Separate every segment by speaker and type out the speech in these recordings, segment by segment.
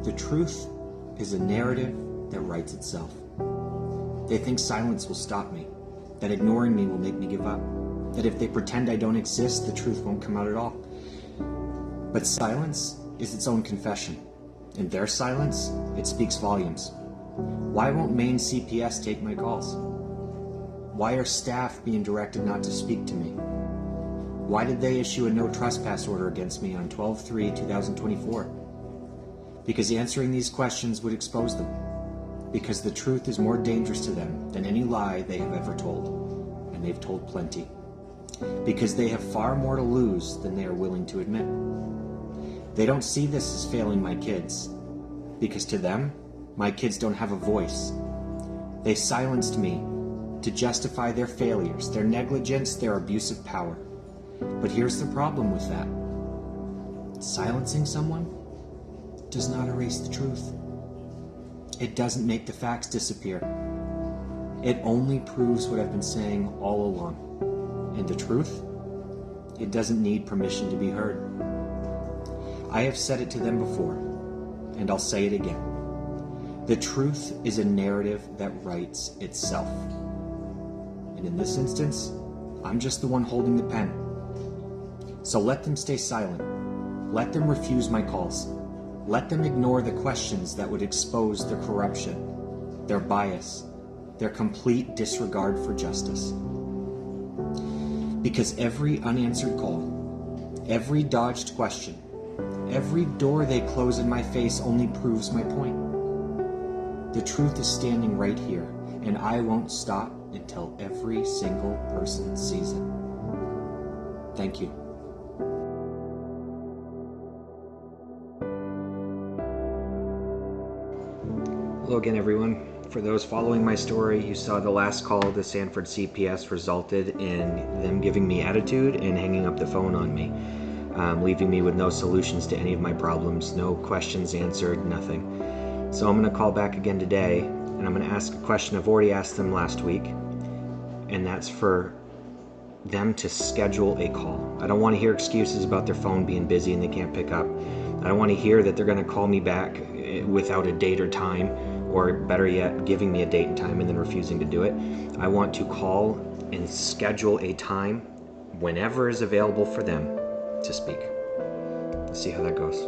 Speaker 1: The truth is a narrative that writes itself. They think silence will stop me, that ignoring me will make me give up, that if they pretend I don't exist, the truth won't come out at all. But silence is its own confession. In their silence, it speaks volumes. Why won't Maine CPS take my calls? Why are staff being directed not to speak to me? Why did they issue a no-trespass order against me on 12/3/2024? Because answering these questions would expose them. Because the truth is more dangerous to them than any lie they have ever told, and they've told plenty. Because they have far more to lose than they are willing to admit. They don't see this as failing my kids, because to them, my kids don't have a voice. They silenced me to justify their failures, their negligence, their abuse of power. But here's the problem with that. Silencing someone does not erase the truth. It doesn't make the facts disappear. It only proves what I've been saying all along. And the truth, it doesn't need permission to be heard. I have said it to them before, and I'll say it again. The truth is a narrative that writes itself. And in this instance, I'm just the one holding the pen. So let them stay silent. Let them refuse my calls. Let them ignore the questions that would expose their corruption, their bias, their complete disregard for justice. Because every unanswered call, every dodged question, every door they close in my face only proves my point. The truth is standing right here, and I won't stop until every single person sees it. Thank you. Hello again, everyone. For those following my story, you saw the last call of the Sanford CPS resulted in them giving me attitude and hanging up the phone on me, leaving me with no solutions to any of my problems, no questions answered, nothing. So I'm going to call back again today, and I'm going to ask a question I've already asked them last week, and that's for them to schedule a call. I don't want to hear excuses about their phone being busy and they can't pick up. I don't want to hear that they're going to call me back without a date or time, or better yet, giving me a date and time and then refusing to do it. I want to call and schedule a time whenever is available for them to speak. Let's see how that goes.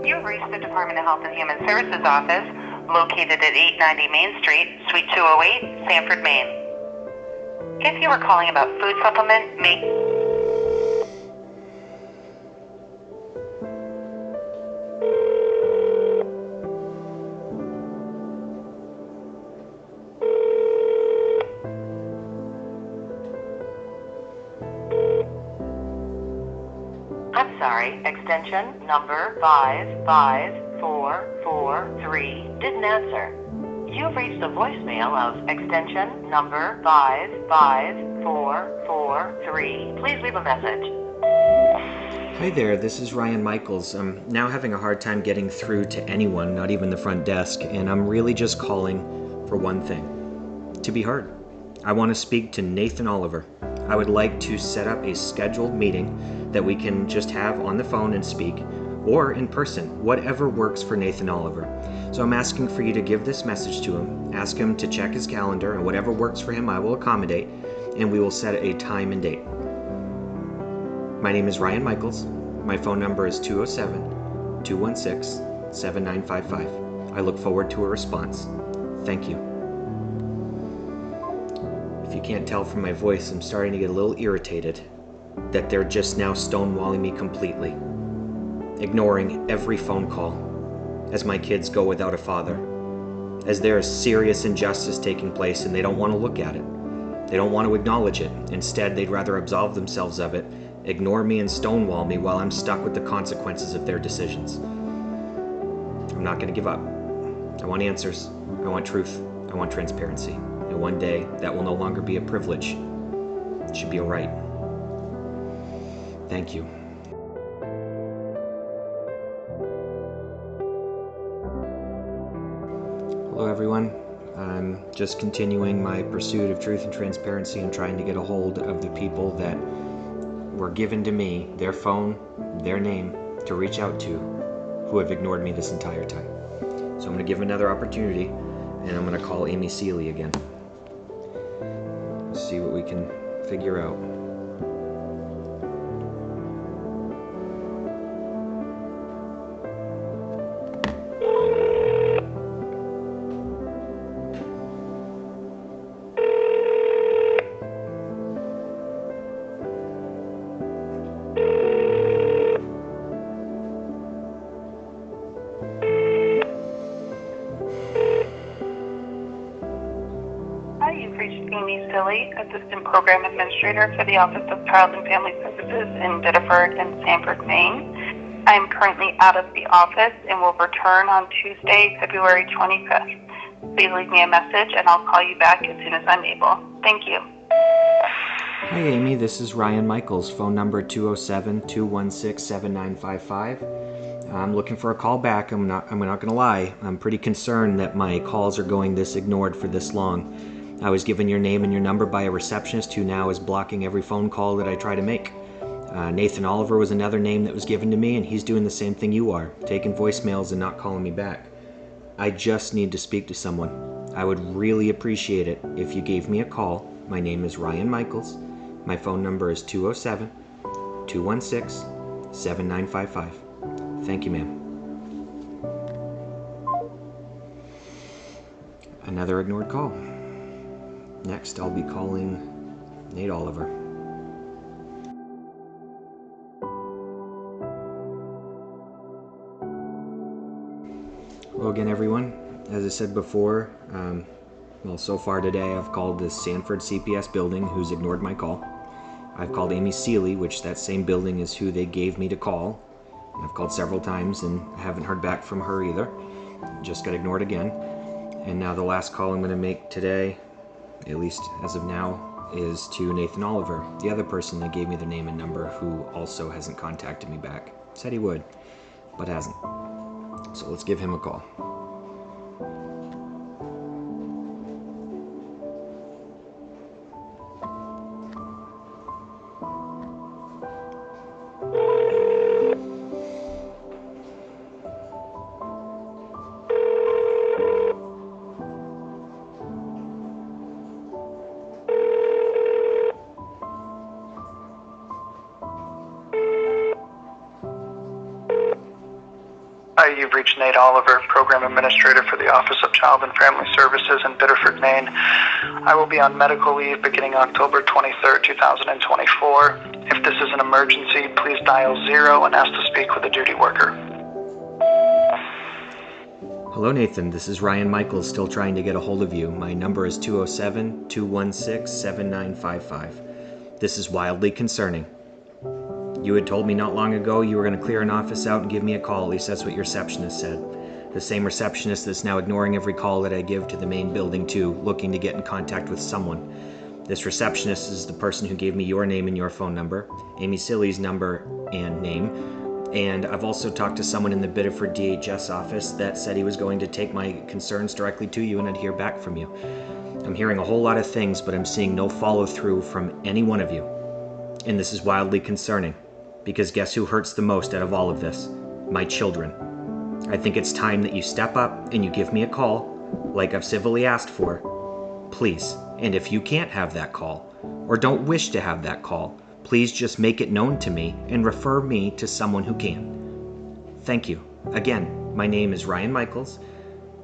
Speaker 2: You have reached the Department of Health and Human Services office, located at 890 Main Street, Suite 208, Sanford, Maine. If you are calling about food supplement, I'm sorry, extension number 55443 didn't answer. You've reached the voicemail of extension number 55443. Please leave a message.
Speaker 1: Hi there, this is Ryan Michaels. I'm now having a hard time getting through to anyone, not even the front desk, and I'm really just calling for one thing: to be heard. I want to speak to Nathan Oliver. I would like to set up a scheduled meeting that we can just have on the phone and speak, or in person, whatever works for Nathan Oliver. So I'm asking for you to give this message to him, ask him to check his calendar, and whatever works for him I will accommodate, and we will set a time and date. My name is Ryan Michaels. My phone number is 207-216-7955. I look forward to a response. Thank you. If you can't tell from my voice, I'm starting to get a little irritated that they're just now stonewalling me completely, ignoring every phone call as my kids go without a father, as there is serious injustice taking place and they don't want to look at it. They don't want to acknowledge it. Instead, they'd rather absolve themselves of it, ignore me and stonewall me while I'm stuck with the consequences of their decisions. I'm not going to give up. I want answers. I want truth. I want transparency. And one day, that will no longer be a privilege. It should be a right. Thank you. Hello, everyone. I'm just continuing my pursuit of truth and transparency and trying to get a hold of the people that were given to me, their phone, their name, to reach out to, who have ignored me this entire time. So I'm going to give them another opportunity, and I'm going to call Amy Seeley again. See what we can figure out.
Speaker 2: You've reached Amy Seeley, Assistant Program Administrator for the Office of Child and Family Services in Biddeford and Sanford, Maine. I am currently out of the office and will return on Tuesday, February 25th. Please leave me a message and I'll call you back as soon as I'm able. Thank you.
Speaker 1: Hi Amy, this is Ryan Michaels, phone number 207-216-7955. I'm looking for a call back. I'm not gonna lie. I'm pretty concerned that my calls are going this ignored for this long. I was given your name and your number by a receptionist who now is blocking every phone call that I try to make. Nathan Oliver was another name that was given to me, and he's doing the same thing you are, taking voicemails and not calling me back. I just need to speak to someone. I would really appreciate it if you gave me a call. My name is Ryan Michaels. My phone number is 207-216-7955. Thank you, ma'am. Another ignored call. Next, I'll be calling Nate Oliver. Hello again, everyone. As I said before, so far today I've called the Sanford CPS building, who's ignored my call. I've called Amy Seeley, which that same building is who they gave me to call. I've called several times and haven't heard back from her either. Just got ignored again. And now the last call I'm going to make today, at least as of now, is to Nathan Oliver, the other person that gave me their name and number, who also hasn't contacted me back. Said he would, but hasn't. So let's give him a call.
Speaker 3: You've reached Nate Oliver, Program Administrator for the Office of Child and Family Services in Biddeford, Maine. I will be on medical leave beginning October 23rd, 2024. If this is an emergency, please dial 0 and ask to speak with a duty worker.
Speaker 1: Hello, Nathan. This is Ryan Michaels, still trying to get a hold of you. My number is 207-216-7955. This is wildly concerning. You had told me not long ago you were going to clear an office out and give me a call. At least that's what your receptionist said. The same receptionist that's now ignoring every call that I give to the main building too, looking to get in contact with someone. This receptionist is the person who gave me your name and your phone number, Amy Seeley's number and name, and I've also talked to someone in the Biddeford DHS office that said he was going to take my concerns directly to you and I'd hear back from you. I'm hearing a whole lot of things, but I'm seeing no follow-through from any one of you. And this is wildly concerning. Because guess who hurts the most out of all of this? My children. I think it's time that you step up and you give me a call, like I've civilly asked for. Please. And if you can't have that call, or don't wish to have that call, please just make it known to me and refer me to someone who can. Thank you. Again, my name is Ryan Michaels.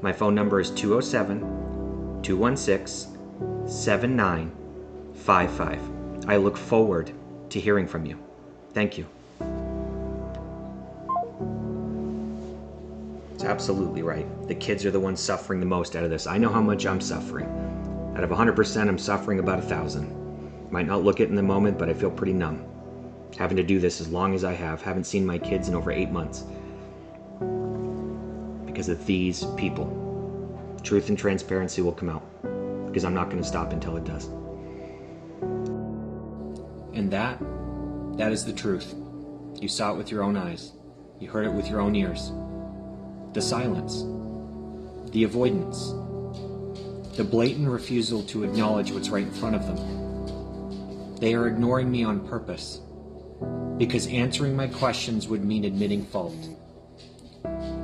Speaker 1: My phone number is 207-216-7955. I look forward to hearing from you. Thank you. It's absolutely right. The kids are the ones suffering the most out of this. I know how much I'm suffering. Out of 100%, I'm suffering about 1,000. Might not look it in the moment, but I feel pretty numb. Having to do this as long as I have. Haven't seen my kids in over 8 months. Because of these people. Truth and transparency will come out. Because I'm not going to stop until it does. And that is the truth. You saw it with your own eyes. You heard it with your own ears. The silence. The avoidance. The blatant refusal to acknowledge what's right in front of them. They are ignoring me on purpose. Because answering my questions would mean admitting fault.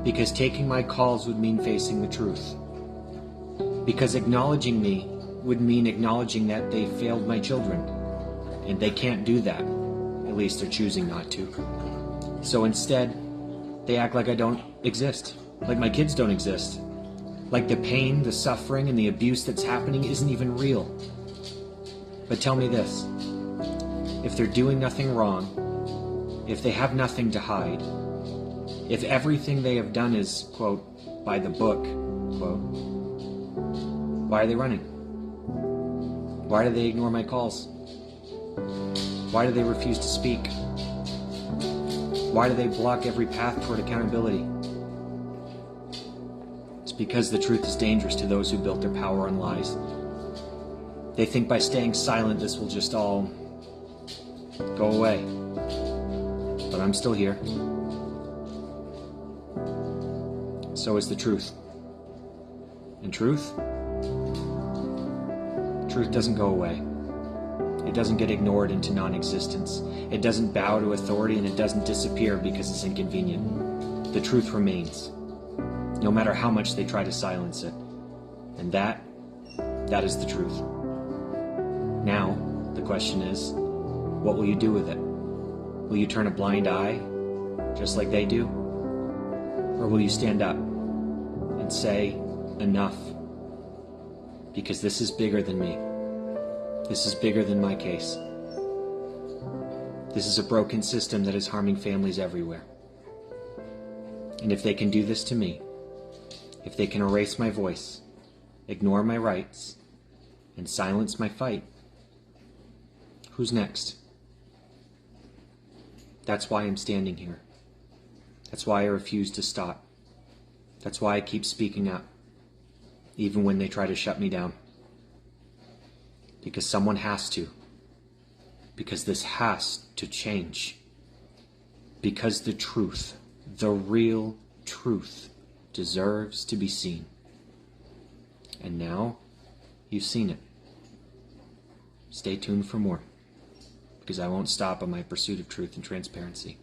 Speaker 1: Because taking my calls would mean facing the truth. Because acknowledging me would mean acknowledging that they failed my children. And they can't do that. At least they're choosing not to. So instead, they act like I don't exist. Like my kids don't exist. Like the pain, the suffering, and the abuse that's happening isn't even real. But tell me this. If they're doing nothing wrong, if they have nothing to hide, if everything they have done is, quote, by the book, quote, why are they running? Why do they ignore my calls? Why do they refuse to speak? Why do they block every path toward accountability? It's because the truth is dangerous to those who built their power on lies. They think by staying silent this will just all go away. But I'm still here. So is the truth. And truth doesn't go away. It doesn't get ignored into non-existence. It doesn't bow to authority, and it doesn't disappear because it's inconvenient. The truth remains, no matter how much they try to silence it. And that is the truth. Now, the question is, what will you do with it? Will you turn a blind eye, just like they do? Or will you stand up and say, enough? Because this is bigger than me. This is bigger than my case. This is a broken system that is harming families everywhere. And if they can do this to me, if they can erase my voice, ignore my rights, and silence my fight, who's next? That's why I'm standing here. That's why I refuse to stop. That's why I keep speaking up, even when they try to shut me down. Because someone has to. Because this has to change. Because the truth, the real truth, deserves to be seen. And now, you've seen it. Stay tuned for more, because I won't stop on my pursuit of truth and transparency.